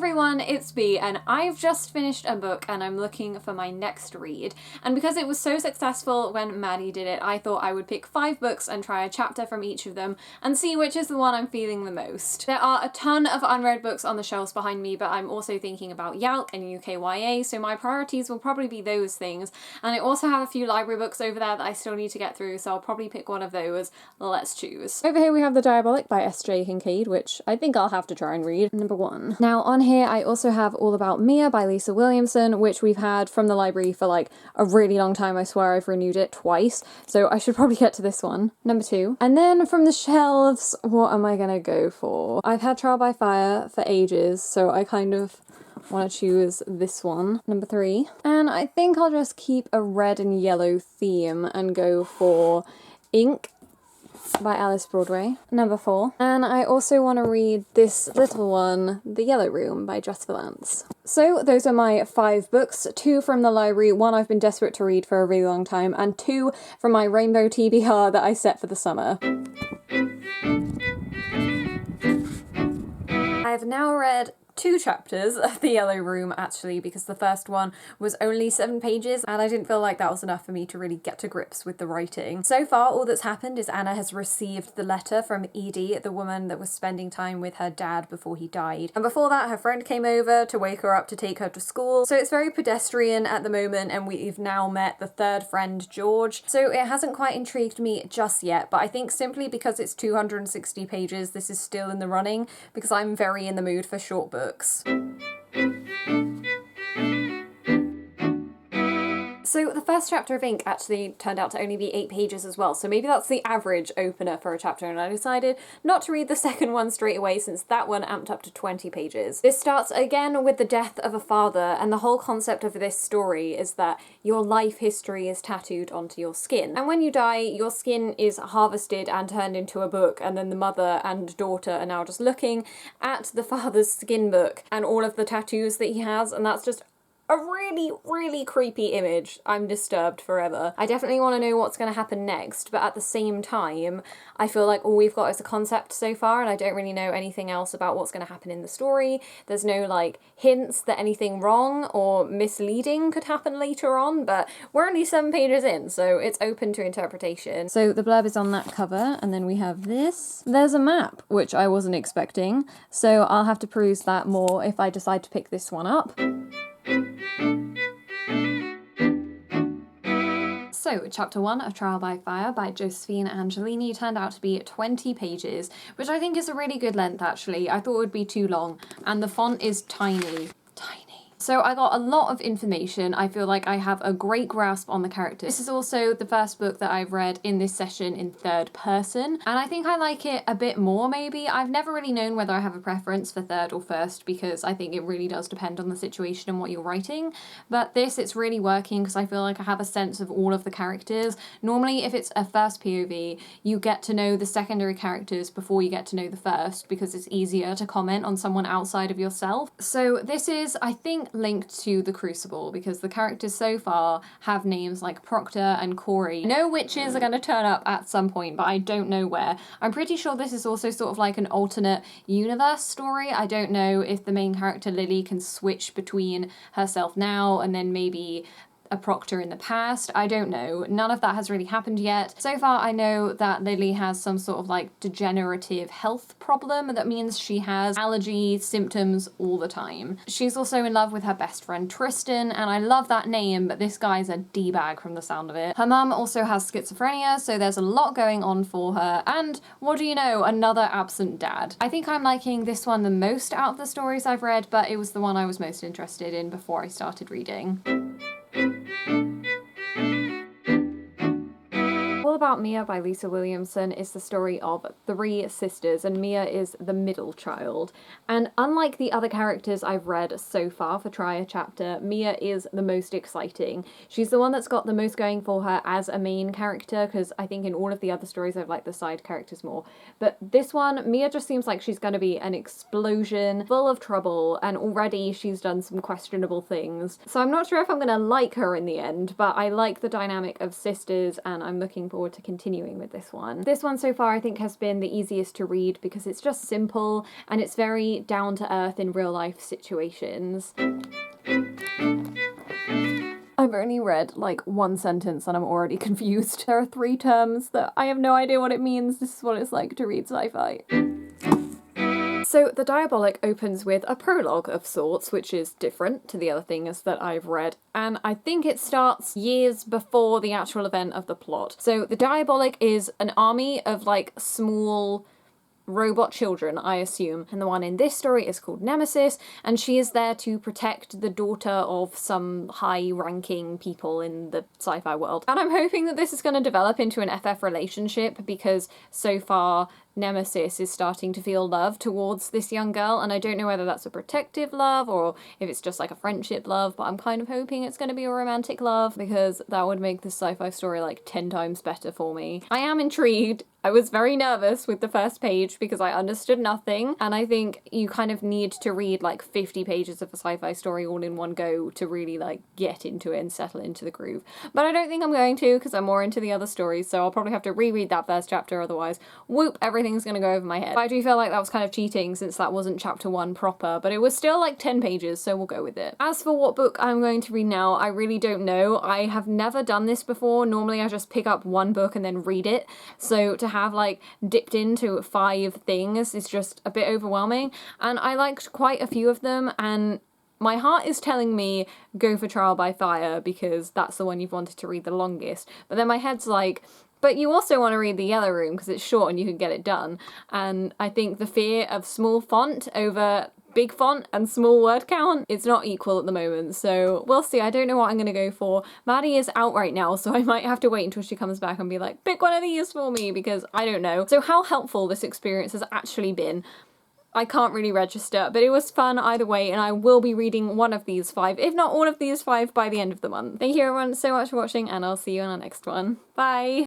everyone, it's Bea, and I've just finished a book and I'm looking for my next read. And because it was so successful when Maddie did it, I thought I would pick 5 books and try a chapter from each of them and see which is the one I'm feeling the most. There are a ton of unread books on the shelves behind me, but I'm also thinking about YALC and UKYA, so my priorities will probably be those things. And I also have a few library books over there that I still need to get through, so I'll probably pick one of those. Let's choose. Over here we have The Diabolic by S.J. Kincaid, which I think I'll have to try and read. Number 1. Now on here I also have All About Mia by Lisa Williamson, which we've had from the library for like a really long time. I swear I've renewed it twice, so I should probably get to this one. Number 2. And then from the shelves, what am I gonna go for? I've had Trial by Fire for ages, so I kind of want to choose this one. Number 3. And I think I'll just keep a red and yellow theme and go for Ink by Alice Broadway. Number 4. And I also want to read this little one, The Yellow Room by Jess Vallance. So those are my 5 books, 2 from the library, 1 I've been desperate to read for a really long time, and 2 from my Rainbow TBR that I set for the summer. I've now read 2 chapters of The Yellow Room, actually, because the first one was only 7 pages and I didn't feel like that was enough for me to really get to grips with the writing. So far, all that's happened is Anna has received the letter from Edie, the woman that was spending time with her dad before he died. And before that, her friend came over to wake her up to take her to school. So it's very pedestrian at the moment, and we've now met the 3rd friend, George. So it hasn't quite intrigued me just yet, but I think simply because it's 260 pages, this is still in the running, because I'm very in the mood for short books. So the first chapter of Ink actually turned out to only be 8 pages as well, so maybe that's the average opener for a chapter, and I decided not to read the second one straight away since that one amped up to 20 pages. This starts again with the death of a father, and the whole concept of this story is that your life history is tattooed onto your skin. And when you die, your skin is harvested and turned into a book, and then the mother and daughter are now just looking at the father's skin book and all of the tattoos that he has, and that's just a really, really creepy image. I'm disturbed forever. I definitely want to know what's going to happen next, but at the same time, I feel like all we've got is a concept so far, and I don't really know anything else about what's going to happen in the story. There's no, like, hints that anything wrong or misleading could happen later on, but we're only 7 pages in, so it's open to interpretation. So the blurb is on that cover, and then we have this. There's a map, which I wasn't expecting, so I'll have to peruse that more if I decide to pick this one up. So, Chapter 1 of Trial by Fire by Josephine Angelini turned out to be 20 pages, which I think is a really good length actually. I thought it would be too long, and the font is tiny. So I got a lot of information. I feel like I have a great grasp on the characters. This is also the first book that I've read in this session in 3rd person, and I think I like it a bit more maybe. I've never really known whether I have a preference for 3rd or 1st because I think it really does depend on the situation and what you're writing, but this, it's really working because I feel like I have a sense of all of the characters. Normally if it's a 1st POV, you get to know the secondary characters before you get to know the 1st because it's easier to comment on someone outside of yourself. So this is, I think, linked to The Crucible because the characters so far have names like Proctor and Corey. I know witches are going to turn up at some point, but I don't know where. I'm pretty sure this is also sort of like an alternate universe story. I don't know if the main character Lily can switch between herself now and then maybe a Proctor in the past. I don't know. None of that has really happened yet. So far I know that Lily has some sort of like degenerative health problem that means she has allergy symptoms all the time. She's also in love with her best friend Tristan, and I love that name, but this guy's a D-bag from the sound of it. Her mum also has schizophrenia, so there's a lot going on for her, and what do you know, another absent dad. I think I'm liking this one the most out of the stories I've read, but it was the one I was most interested in before I started reading. All About Mia by Lisa Williamson is the story of 3 sisters, and Mia is the middle child. And unlike the other characters I've read so far for Try a Chapter, Mia is the most exciting. She's the one that's got the most going for her as a main character, because I think in all of the other stories I've liked the side characters more. But this one, Mia just seems like she's going to be an explosion, full of trouble, and already she's done some questionable things. So I'm not sure if I'm going to like her in the end, but I like the dynamic of sisters, and I'm looking forward forward to continuing with this one. This one so far I think has been the easiest to read because it's just simple and it's very down to earth in real life situations. I've only read like one sentence and I'm already confused. There are 3 terms that I have no idea what it means. This is what it's like to read sci-fi. So The Diabolic opens with a prologue of sorts, which is different to the other things that I've read, and I think it starts years before the actual event of the plot. So The Diabolic is an army of like small robot children, I assume, and the one in this story is called Nemesis, and she is there to protect the daughter of some high-ranking people in the sci-fi world. And I'm hoping that this is going to develop into an FF relationship, because so far Nemesis is starting to feel love towards this young girl, and I don't know whether that's a protective love or if it's just like a friendship love, but I'm kind of hoping it's going to be a romantic love, because that would make this sci-fi story like 10 times better for me. I am intrigued. I was very nervous with the first page because I understood nothing, and I think you kind of need to read like 50 pages of a sci-fi story all in one go to really like get into it and settle into the groove. But I don't think I'm going to, because I'm more into the other stories, so I'll probably have to reread that first chapter, otherwise whoop, everything's gonna go over my head. But I do feel like that was kind of cheating since that wasn't chapter 1 proper, but it was still like 10 pages, so we'll go with it. As for what book I'm going to read now, I really don't know. I have never done this before. Normally I just pick up one book and then read it, so to have like dipped into 5 things is just a bit overwhelming, and I liked quite a few of them, and my heart is telling me go for Trial by Fire because that's the one you've wanted to read the longest, but then my head's like, but you also want to read The Yellow Room because it's short and you can get it done. And I think the fear of small font over big font and small word count, it's not equal at the moment, so we'll see. I don't know what I'm gonna go for. Maddie is out right now, so I might have to wait until she comes back and be like, pick one of these for me, because I don't know. So how helpful this experience has actually been, I can't really register, but it was fun either way, and I will be reading one of these 5, if not all of these 5, by the end of the month. Thank you everyone so much for watching, and I'll see you on our next one. Bye!